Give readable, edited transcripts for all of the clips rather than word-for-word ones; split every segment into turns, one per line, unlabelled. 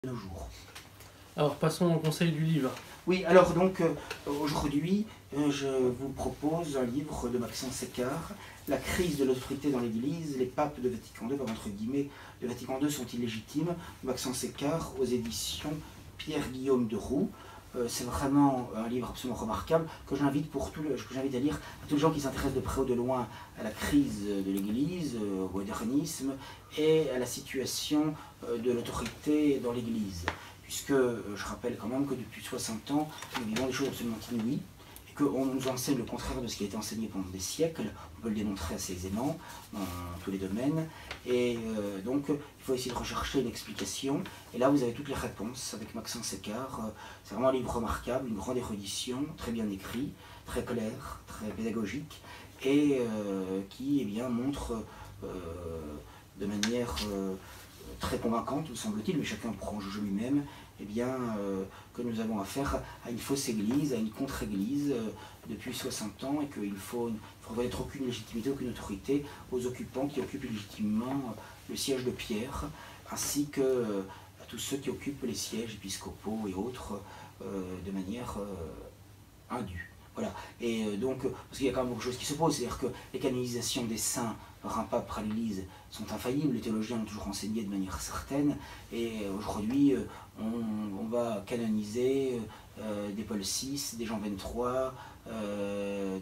Nos jours.
Alors passons au conseil du livre.
Oui, alors donc aujourd'hui je vous propose un livre de Maxence Écart, La crise de l'autorité dans l'Église, les papes de Vatican II, entre guillemets, de Vatican II sont illégitimes, Maxence Écart aux éditions Pierre-Guillaume de Roux. C'est vraiment un livre absolument remarquable que j'invite à lire à tous les gens qui s'intéressent de près ou de loin à la crise de l'Église, au modernisme et à la situation de l'autorité dans l'Église. Puisque je rappelle quand même que depuis 60 ans, nous vivons des choses absolument inouïes et qu'on nous enseigne le contraire de ce qui a été enseigné pendant des siècles. On peut le démontrer assez aisément dans tous les domaines. Et donc, il faut essayer de rechercher une explication. Et là, vous avez toutes les réponses avec Maxence Écart. C'est vraiment un livre remarquable, une grande érudition, très bien écrit, très clair, très pédagogique, et qui eh bien, montre de manière très convaincante, me semble-t-il, mais chacun pourra en juger lui-même, eh bien, que nous avons affaire à une fausse église, à une contre-église depuis 60 ans, et qu'il ne faut reconnaître aucune légitimité, aucune autorité aux occupants qui occupent légitimement le siège de Pierre, ainsi que à tous ceux qui occupent les sièges épiscopaux et autres de manière indue. Voilà. Et donc, parce qu'il y a quand même beaucoup de choses qui se posent, c'est-à-dire que les canonisations des saints par un pape par l'Église sont infaillibles, les théologiens l'ont toujours enseigné de manière certaine, et aujourd'hui on va canoniser des Paul VI, des Jean XXIII,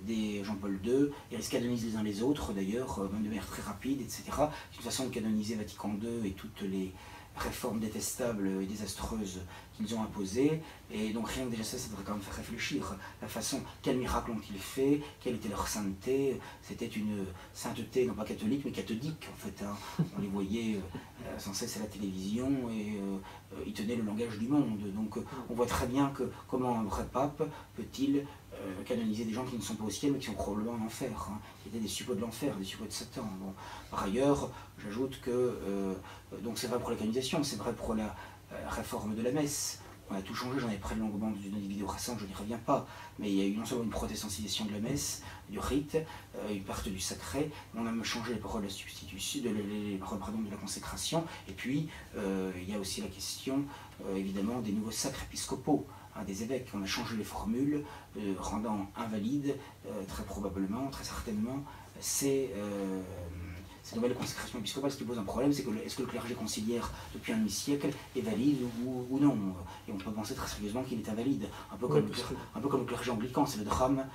des Jean-Paul II, et ils se canonisent les uns les autres d'ailleurs, même de manière très rapide, etc. C'est une façon de canoniser Vatican II et toutes les réformes détestables et désastreuses qu'ils ont imposées, et donc rien que déjà ça devrait quand même faire réfléchir. La façon, quel miracle ont-ils fait, quelle était leur sainteté, c'était une sainteté non pas catholique mais cathodique en fait, hein. On les voyait sans cesse à la télévision et ils tenaient le langage du monde, donc on voit très bien que comment un vrai pape peut-il canoniser des gens qui ne sont pas au ciel mais qui sont probablement en enfer, hein, qui étaient des suppôts de l'enfer, des suppôts de Satan. Bon. Par ailleurs, j'ajoute que donc c'est vrai pour la canonisation, c'est vrai pour la réforme de la messe. On a tout changé, j'en ai parlé longuement dans une vidéo récente, je n'y reviens pas, mais il y a eu non seulement une protestantisation de la messe, du rite, une partie du sacré, on a même changé les paroles de la substitution, les paroles de la consécration, et puis il y a aussi la question évidemment des nouveaux sacres épiscopaux, hein, des évêques. On a changé les formules, rendant invalide très probablement, très certainement, ces nouvelles consécrations épiscopales. Ce qui pose un problème, c'est que est-ce que le clergé conciliaire depuis un demi-siècle est valide ou non? Et on peut penser très sérieusement qu'il est invalide, un peu comme le clergé anglican. C'est le drame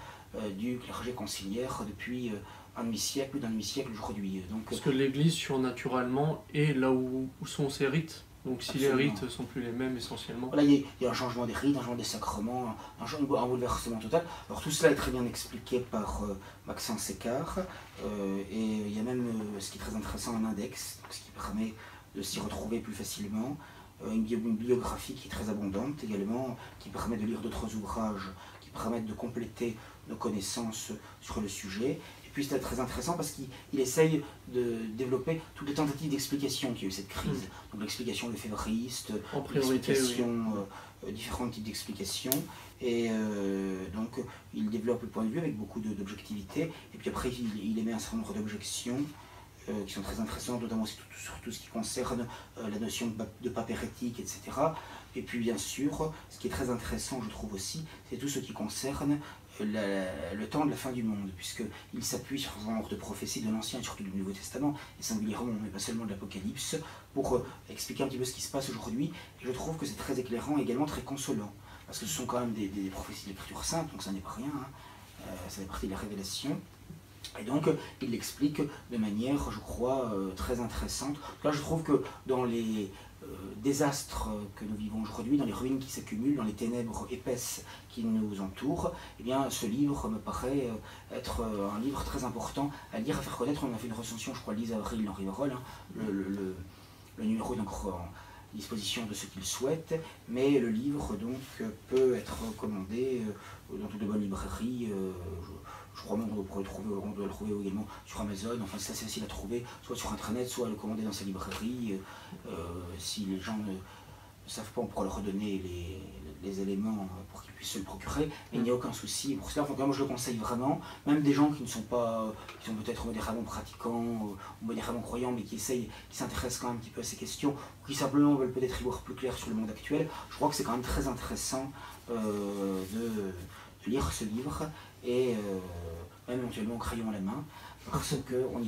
du clergé conciliaire depuis un demi-siècle, plus d'un demi-siècle aujourd'hui.
Parce que l'Église surnaturellement est là où sont ses rites. Donc si
Absolument.
les rites ne sont plus les mêmes essentiellement.
Voilà, il y a un changement des rites, un changement des sacrements, un bouleversement total. Alors tout cela est très bien expliqué par Maxence Écart, et il y a même ce qui est très intéressant, un index, ce qui permet de s'y retrouver plus facilement, une biographie qui est très abondante également, qui permet de lire d'autres ouvrages, qui permettent de compléter nos connaissances sur le sujet. Puis c'était très intéressant parce qu'il essaye de développer toutes les tentatives d'explication qu'il y a eu cette crise. Donc l'explication lefévriste, différents types d'explications. Et donc il développe le point de vue avec beaucoup d'objectivité. Et puis après il émet un certain nombre d'objections qui sont très intéressantes, notamment aussi sur tout ce qui concerne la notion de pape hérétique, etc. Et puis bien sûr, ce qui est très intéressant je trouve aussi, c'est tout ce qui concerne le temps de la fin du monde, puisqu'il s'appuie sur un certain nombre de prophéties de l'Ancien et surtout du Nouveau Testament, et singulièrement, mais pas seulement de l'Apocalypse, pour expliquer un petit peu ce qui se passe aujourd'hui. Et je trouve que c'est très éclairant et également très consolant, parce que ce sont quand même des prophéties de l'Écriture sainte, donc ça n'est pas rien, hein. Ça fait partie de la révélation. Et donc, il l'explique de manière, je crois, très intéressante. Là, je trouve que dans les désastres que nous vivons aujourd'hui, dans les ruines qui s'accumulent, dans les ténèbres épaisses qui nous entourent, eh bien, ce livre me paraît être un livre très important à lire, à faire connaître. On a fait une recension, je crois, Lise Avril dans Rivarol, hein, le numéro est encore en disposition de ceux qui le souhaitent, mais le livre donc peut être commandé dans toutes les bonnes librairies. Je crois même qu'on doit le trouver également sur Amazon. Enfin, c'est assez facile à trouver, soit sur Internet, soit à le commander dans sa librairie. Si les gens ne savent pas, on pourra leur redonner les éléments pour qu'ils puissent se le procurer, et il n'y a aucun souci pour cela. Enfin, moi je le conseille vraiment, même des gens qui ne sont pas, qui sont peut-être modérément pratiquants ou modérément croyants, mais qui s'intéressent quand même un petit peu à ces questions, ou qui simplement veulent peut-être y voir plus clair sur le monde actuel. Je crois que c'est quand même très intéressant de lire ce livre, et même éventuellement au crayon à la main, parce qu'on y